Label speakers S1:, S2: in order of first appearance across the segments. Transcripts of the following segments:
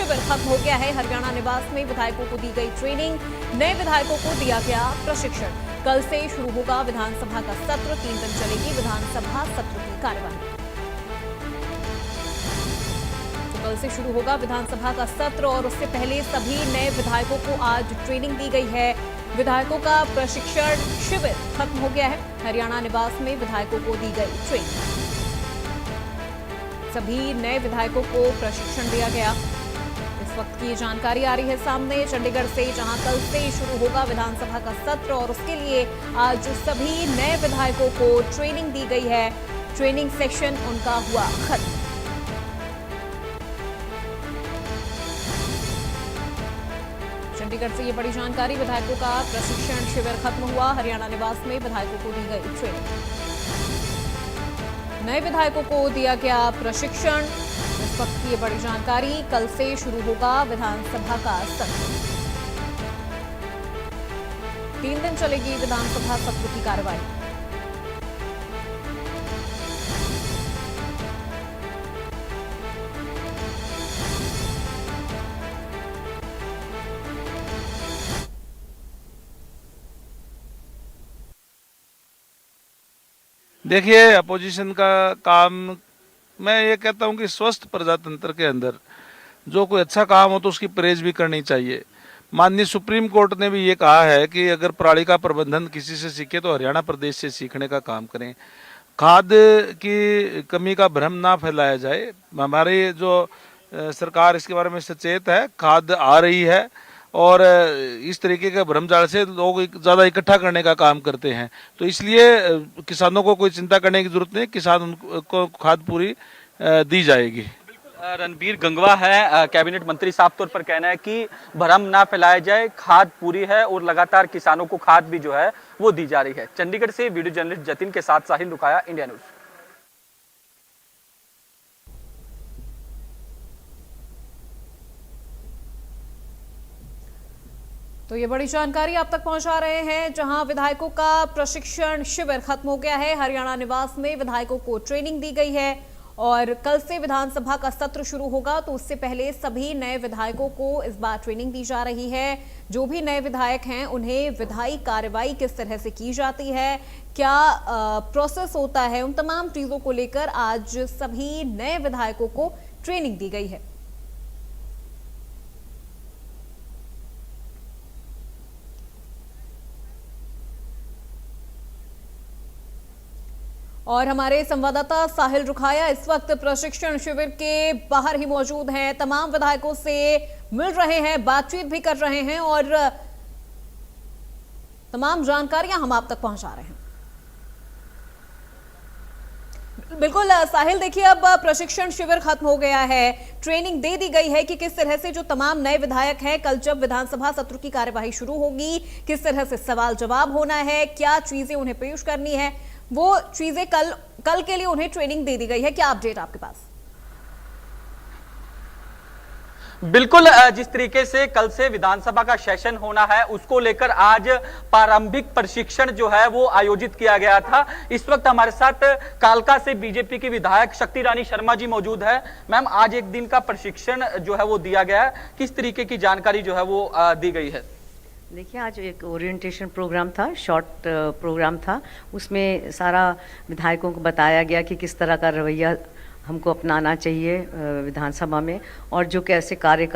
S1: शिविर खत्म हो गया है। हरियाणा निवास में विधायकों को दी गई ट्रेनिंग, नए विधायकों को दिया गया प्रशिक्षण। कल से शुरू होगा विधानसभा का सत्र, 3 दिन चलेगी विधानसभा सत्र की कार्यवाही। कल से शुरू होगा विधानसभा का सत्र और उससे पहले सभी नए विधायकों को आज ट्रेनिंग दी गई है। विधायकों का प्रशिक्षण शिविर खत्म हो गया है। हरियाणा निवास में विधायकों को दी गई ट्रेनिंग, सभी नए विधायकों को प्रशिक्षण दिया गया। इस वक्त की जानकारी आ रही है सामने चंडीगढ़ से, जहां कल से शुरू होगा विधानसभा का सत्र और उसके लिए आज सभी नए विधायकों को ट्रेनिंग दी गई है। ट्रेनिंग सेक्शन उनका हुआ खत्म। चंडीगढ़ से ये बड़ी जानकारी, विधायकों का प्रशिक्षण शिविर खत्म हुआ। हरियाणा निवास में विधायकों को दी गई ट्रेनिंग, नए विधायकों को दिया गया प्रशिक्षण। इस वक्त की ये बड़ी जानकारी, कल से शुरू होगा विधानसभा का सत्र, 3 दिन चलेगी विधानसभा सत्र की कार्यवाही।
S2: देखिए, अपोजिशन का काम, मैं ये कहता हूँ कि स्वस्थ प्रजातंत्र के अंदर जो कोई अच्छा काम हो तो उसकी प्रेज भी करनी चाहिए। माननीय सुप्रीम कोर्ट ने भी ये कहा है कि अगर पराली का प्रबंधन किसी से सीखे तो हरियाणा प्रदेश से सीखने का काम करें। खाद की कमी का भ्रम ना फैलाया जाए। हमारी जो सरकार इसके बारे में सचेत है, खाद आ रही है और इस तरीके के भ्रमजाल से लोग ज़्यादा इकट्ठा करने का काम करते हैं। तो इसलिए किसानों को कोई चिंता करने की जरूरत नहीं, किसान उनको खाद पूरी दी जाएगी।
S3: रणबीर गंगवा है कैबिनेट मंत्री, साफ तौर पर कहना है कि भ्रम ना फैलाया जाए, खाद पूरी है और लगातार किसानों को खाद भी जो है वो दी जा रही है। चंडीगढ़ से वीडियो जर्नलिस्ट जतिन के साथ साहिल रुकाया, इंडिया न्यूज।
S1: तो ये बड़ी जानकारी आप तक पहुंचा रहे हैं, जहां विधायकों का प्रशिक्षण शिविर खत्म हो गया है। हरियाणा निवास में विधायकों को ट्रेनिंग दी गई है और कल से विधानसभा का सत्र शुरू होगा, तो उससे पहले सभी नए विधायकों को इस बार ट्रेनिंग दी जा रही है। जो भी नए विधायक हैं उन्हें विधायी कार्रवाई किस तरह से की जाती है, क्या प्रोसेस होता है, उन तमाम चीजों को लेकर आज सभी नए विधायकों को ट्रेनिंग दी गई है। और हमारे संवाददाता साहिल रुखाया इस वक्त प्रशिक्षण शिविर के बाहर ही मौजूद हैं, तमाम विधायकों से मिल रहे हैं, बातचीत भी कर रहे हैं और तमाम जानकारियां हम आप तक पहुंचा रहे हैं। बिल्कुल साहिल, देखिए अब प्रशिक्षण शिविर खत्म हो गया है, ट्रेनिंग दे दी गई है कि किस तरह से जो तमाम नए विधायक हैं, कल जब विधानसभा सत्र की कार्यवाही शुरू होगी किस तरह से सवाल जवाब होना है, क्या चीजें उन्हें पेश करनी है, वो चीजें कल के लिए उन्हें ट्रेनिंग दे दी गई है। क्या अपडेट आपके पास?
S3: बिल्कुल, जिस तरीके से कल से विधानसभा का सेशन होना है उसको लेकर आज प्रारंभिक प्रशिक्षण जो है वो आयोजित किया गया था। इस वक्त हमारे साथ कालका से बीजेपी की विधायक शक्ति रानी शर्मा जी मौजूद है। मैम, आज एक दिन का प्रशिक्षण जो है वो दिया गया है, किस तरीके की जानकारी जो है वो दी गई है?
S4: देखिए, आज एक ओरिएंटेशन प्रोग्राम था, शॉर्ट प्रोग्राम था। उसमें सारा विधायकों को बताया गया कि किस तरह का रवैया हमको अपनाना चाहिए विधानसभा में और जो कैसे कार्य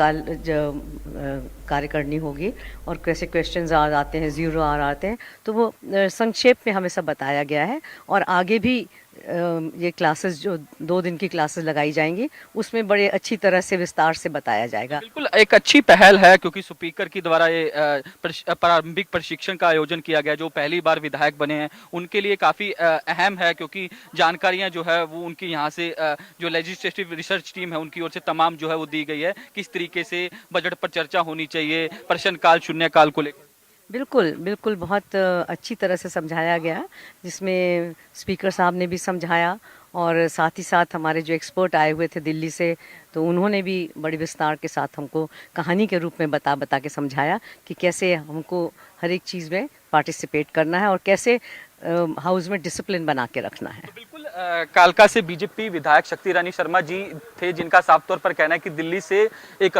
S4: करनी होगी और कैसे क्वेश्चंस आ आते हैं, जीरो आते हैं, तो वो संक्षेप में हमें सब बताया गया है। और आगे भी ये क्लासेस जो 2 दिन की क्लासेस लगाई जाएंगी उसमें बड़े अच्छी तरह से विस्तार से बताया जाएगा।
S3: बिल्कुल, एक अच्छी पहल है क्योंकि स्पीकर की द्वारा ये प्रारंभिक प्रशिक्षण का आयोजन किया गया। जो पहली बार विधायक बने हैं उनके लिए काफ़ी अहम है क्योंकि जानकारियां जो है वो उनकी यहाँ से जो लेजिस्लेटिव रिसर्च टीम है उनकी ओर से तमाम जो है वो दी गई है, किस तरीके से बजट पर चर्चा होनी चाहिए, प्रश्नकाल शून्यकाल को लेकर।
S4: बिल्कुल बिल्कुल, बहुत अच्छी तरह से समझाया गया, जिसमें स्पीकर साहब ने भी समझाया और साथ ही साथ हमारे जो एक्सपर्ट आए हुए थे दिल्ली से, तो उन्होंने भी बड़ी विस्तार के साथ हमको कहानी के रूप में बता के समझाया कि कैसे हमको हर एक चीज़ में पार्टिसिपेट करना है और कैसे हाउस में डिसिप्लिन बना के रखना है।
S3: बिल्कुल, कालका से बीजेपी विधायक शक्ति रानी शर्मा जी थे, जिनका साफ तौर पर कहना है कि दिल्ली से एक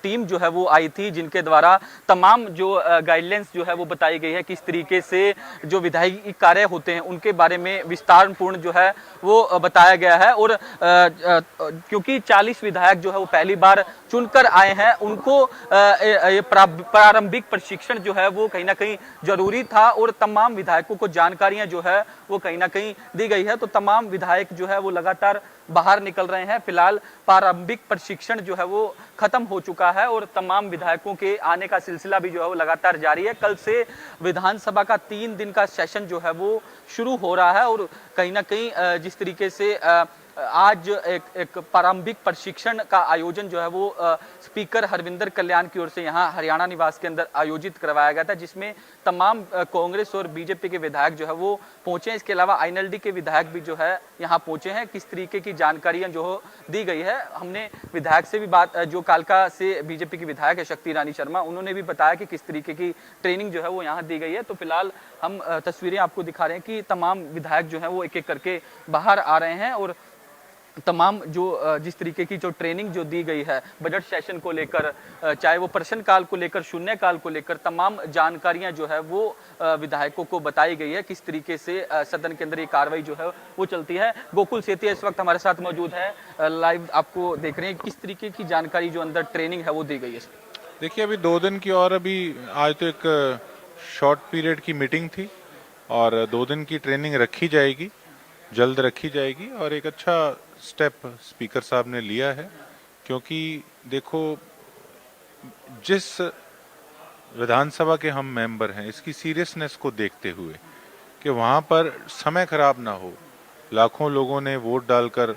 S3: टीम जो है वो आई थी, जिनके द्वारा तमाम जो गाइडलाइंस जो है वो बताई गई है, किस तरीके से जो विधायी कार्य होते हैं उनके बारे में विस्तारपूर्ण जो है वो बताया गया है। और क्योंकि 40 विधायक जो है वो पहली बार चुनकर आए हैं, उनको प्रारंभिक प्रशिक्षण जो है वो कहीं ना कहीं जरूरी था और तमाम विधायकों को जानकारियां जो है वो कहीं ना कहीं दी गई है। तो तमाम विधायक जो है वो लगातार बाहर निकल रहे हैं। फिलहाल प्रारंभिक प्रशिक्षण जो है वो खत्म हो चुका है और तमाम विधायकों के आने का सिलसिला भी जो है वो लगातार जारी है। कल से विधानसभा का 3 दिन का सेशन जो है वो शुरू हो रहा है और कहीं ना कहीं जिस तरीके से आज एक प्रारंभिक प्रशिक्षण का आयोजन जो है वो स्पीकर हरविंदर कल्याण की ओर से यहाँ हरियाणा निवास के अंदर आयोजित करवाया गया था, जिसमें तमाम कांग्रेस और बीजेपी के विधायक जो है वो पहुंचे हैं। इसके अलावा आईएनएलडी के विधायक भी जो है यहाँ पहुंचे हैं। किस तरीके की जानकारियां जो दी गई है, हमने विधायक से भी बात, जो कालका से बीजेपी की विधायक है शक्ति रानी शर्मा, उन्होंने भी बताया कि किस तरीके की ट्रेनिंग जो है वो यहाँ दी गई है। तो फिलहाल हम तस्वीरें आपको दिखा रहे हैं कि तमाम विधायक जो है वो एक एक करके बाहर आ रहे हैं और तमाम जो जिस तरीके की जो ट्रेनिंग जो दी गई है बजट सेशन को लेकर, चाहे वो प्रश्न काल को लेकर, शून्य काल को लेकर, तमाम जानकारियां जो है वो विधायकों को बताई गई है। किस तरीके से सदन के अंदर ये कार्रवाई जो है वो चलती है। गोकुल सेतिया इस वक्त हमारे साथ मौजूद है, लाइव आपको देख रहे हैं। किस तरीके की जानकारी जो अंदर ट्रेनिंग है वो दी गई है?
S5: देखिए, अभी 2 दिन की और अभी आज तो एक शॉर्ट पीरियड की मीटिंग थी और 2 दिन की ट्रेनिंग रखी जाएगी, जल्द रखी जाएगी और एक अच्छा स्टेप स्पीकर साहब ने लिया है। क्योंकि देखो, जिस विधानसभा के हम मेंबर हैं, इसकी सीरियसनेस को देखते हुए कि वहाँ पर समय खराब ना हो, लाखों लोगों ने वोट डालकर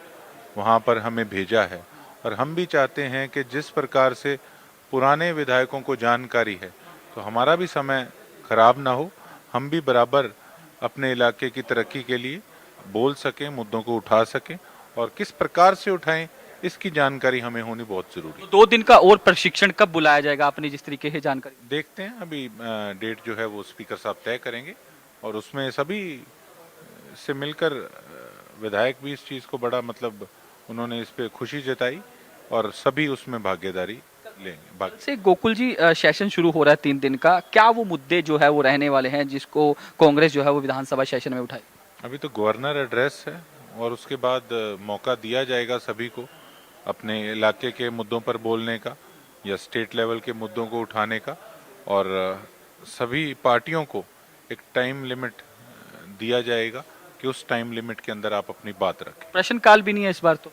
S5: वहाँ पर हमें भेजा है और हम भी चाहते हैं कि जिस प्रकार से पुराने विधायकों को जानकारी है तो हमारा भी समय खराब ना हो, हम भी बराबर अपने इलाके की तरक्की के लिए बोल सकें, मुद्दों को उठा सकें और किस प्रकार से उठाएं इसकी जानकारी हमें होनी बहुत जरूरी है।
S3: 2 दिन का और प्रशिक्षण कब बुलाया जाएगा? आपने जिस तरीके से जानकारी
S5: देखते हैं, अभी डेट जो है वो स्पीकर साहब तय करेंगे और उसमें सभी से मिलकर विधायक भी इस चीज को बड़ा मतलब उन्होंने इस पे खुशी जताई और सभी उसमें भागीदारी लेंगे।
S3: से गोकुल जी, सेशन शुरू हो रहा है 3 दिन का, क्या वो मुद्दे जो है वो रहने वाले हैं जिसको कांग्रेस जो है वो विधानसभा सेशन में उठाए?
S5: अभी तो गवर्नर एड्रेस है और उसके बाद मौका दिया जाएगा सभी को अपने इलाके के मुद्दों पर बोलने का या स्टेट लेवल के मुद्दों को उठाने का और सभी पार्टियों को एक टाइम लिमिट दिया जाएगा कि उस टाइम लिमिट के अंदर आप अपनी बात रखें।
S3: प्रश्नकाल भी नहीं है इस बार तो?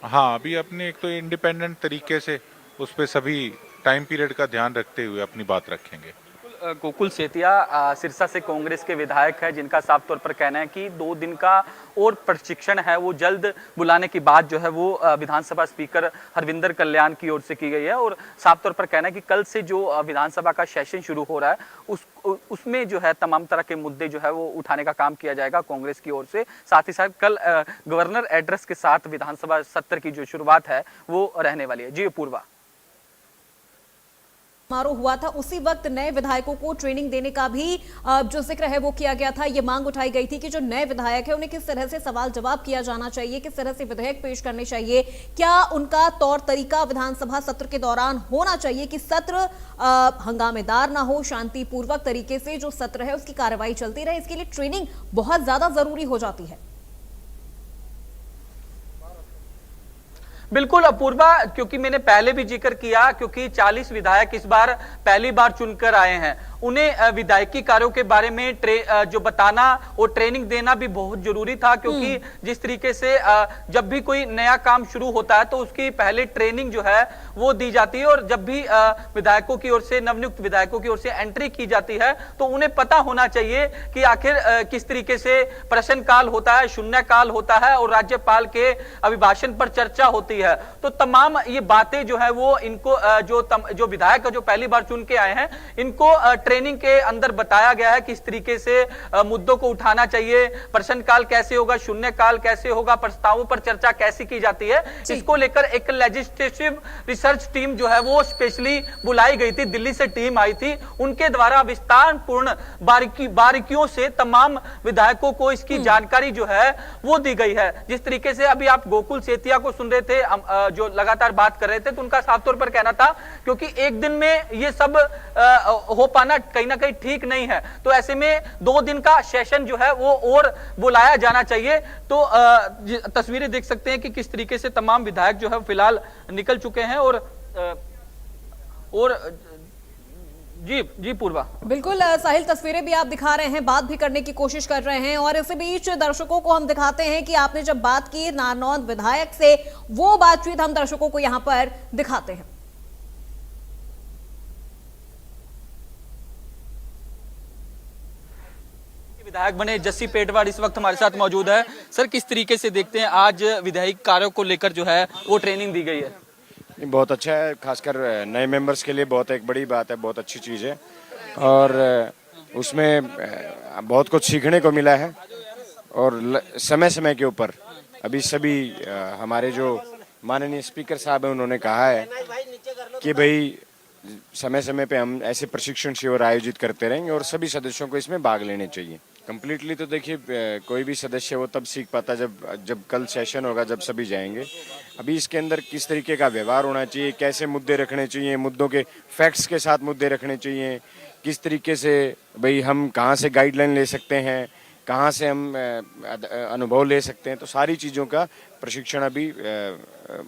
S5: हाँ, अभी अपने एक तो इंडिपेंडेंट तरीके से उस पर सभी टाइम पीरियड का ध्यान रखते हुए अपनी बात रखेंगे।
S3: गोकुल सेतिया सिरसा से कांग्रेस के विधायक है, जिनका साफ तौर पर कहना है कि 2 दिन का और प्रशिक्षण है वो जल्द बुलाने की बात जो है वो विधानसभा स्पीकर हरविंदर कल्याण की ओर से की गई है और साफ तौर पर कहना है कि कल से जो विधानसभा का सेशन शुरू हो रहा है उसमें जो है तमाम तरह के मुद्दे जो है वो उठाने का काम किया जाएगा कांग्रेस की ओर से। साथ ही साथ कल गवर्नर एड्रेस के साथ विधानसभा सत्र की जो शुरुआत है वो रहने वाली है। जी पूर्वा,
S1: समारोह हुआ था उसी वक्त नए विधायकों को ट्रेनिंग देने का भी जो जिक्र है वो किया गया था। ये मांग उठाई गई थी कि जो नए विधायक है उन्हें किस तरह से सवाल जवाब किया जाना चाहिए, किस तरह से विधेयक पेश करने चाहिए, क्या उनका तौर तरीका विधानसभा सत्र के दौरान होना चाहिए कि सत्र हंगामेदार ना हो, शांतिपूर्वक तरीके से जो सत्र है उसकी कार्रवाई चलती रहे। इसके लिए ट्रेनिंग बहुत ज्यादा जरूरी हो जाती है।
S3: बिल्कुल अपूर्वा, क्योंकि मैंने पहले भी जिक्र किया, क्योंकि 40 विधायक इस बार पहली बार चुनकर आए हैं, उन्हें विधायकी कार्यों के बारे में जो बताना और ट्रेनिंग देना भी बहुत जरूरी था। क्योंकि जिस तरीके से जब भी कोई नया काम शुरू होता है तो उसकी पहले ट्रेनिंग जो है वो दी जाती है और जब भी विधायकों की ओर से, नवनियुक्त विधायकों की ओर से एंट्री की जाती है तो उन्हें पता होना चाहिए कि आखिर किस तरीके से प्रश्न काल होता है, शून्य काल होता है और राज्यपाल के अभिभाषण पर चर्चा होती है। है। तो तमाम ये बातें जो है वो इनको जो विधायक जो पहली बार चुन के आए हैं इनको ट्रेनिंग के अंदर बताया गया है किस तरीके से मुद्दों को उठाना चाहिए, प्रश्नकाल कैसे होगा, शून्यकाल कैसे होगा, प्रस्तावों पर चर्चा कैसी की जाती है। इसको लेकर एक लेजिस्लेटिव रिसर्च टीम जो है वो स्पेशली बुलाई गई थी, दिल्ली से टीम आई थी, उनके द्वारा विस्तारपूर्ण बारीकियों से तमाम विधायकों को इसकी जानकारी जो है वो दी गई है। जिस तरीके से अभी आप गोकुल सेतिया को सुन रहे थे जो लगातार बात कर रहे थे, तो उनका साफ तौर पर कहना था क्योंकि एक दिन में ये सब हो पाना कहीं ना कहीं ठीक नहीं है, तो ऐसे में 2 दिन का सेशन जो है वो और बुलाया जाना चाहिए। तो तस्वीरें देख सकते हैं कि किस तरीके से तमाम विधायक जो है फिलहाल निकल चुके हैं। और जी पूर्वा,
S1: बिल्कुल साहिल, तस्वीरें भी आप दिखा रहे हैं, बात भी करने की कोशिश कर रहे हैं, और इसी बीच दर्शकों को हम दिखाते हैं कि आपने जब बात की नारनौंद विधायक से, वो बातचीत हम दर्शकों को यहां पर दिखाते हैं।
S3: विधायक बने जस्सी पेटवाड़ इस वक्त हमारे साथ मौजूद है। सर, किस तरीके से देखते हैं आज विधायी कार्यों को लेकर जो है वो ट्रेनिंग दी गई है?
S6: बहुत अच्छा है, खासकर नए मेंबर्स के लिए बहुत एक बड़ी बात है, बहुत अच्छी चीज़ है, और उसमें बहुत कुछ सीखने को मिला है। और समय समय के ऊपर अभी सभी हमारे जो माननीय स्पीकर साहब हैं उन्होंने कहा है कि भाई समय समय पे हम ऐसे प्रशिक्षण शिविर आयोजित करते रहेंगे और सभी सदस्यों को इसमें भाग लेने चाहिए। कंप्लीटली तो देखिए कोई भी सदस्य वो तब सीख पाता जब कल सेशन होगा, जब सभी जाएंगे। अभी इसके अंदर किस तरीके का व्यवहार होना चाहिए, कैसे मुद्दे रखने चाहिए, मुद्दों के फैक्ट्स के साथ मुद्दे रखने चाहिए, किस तरीके से भाई हम कहाँ से गाइडलाइन ले सकते हैं, कहाँ से हम अनुभव ले सकते हैं, तो सारी चीज़ों का प्रशिक्षण अभी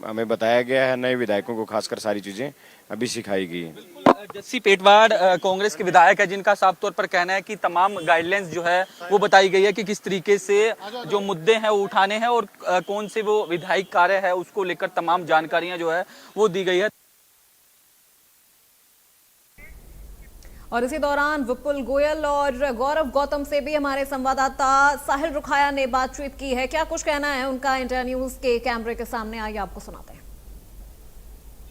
S6: हमें बताया गया है। नए विधायकों को खासकर सारी चीज़ें अभी सिखाई गई है।
S3: जस्सी पेटवाड़ कांग्रेस के विधायक है, जिनका साफ तौर पर कहना है कि तमाम गाइडलाइंस जो है वो बताई गई है कि किस तरीके से जो मुद्दे हैं वो उठाने हैं और कौन से वो विधायी कार्य है उसको लेकर तमाम जानकारियां जो है वो दी गई है।
S1: और इसी दौरान विपुल गोयल और गौरव गौतम से भी हमारे संवाददाता साहिल रुखाया ने बातचीत की है। क्या कुछ कहना है उनका इंडिया न्यूज के कैमरे के सामने, आइए आपको सुनाते हैं।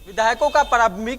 S3: विधायकों का प्रारंभिक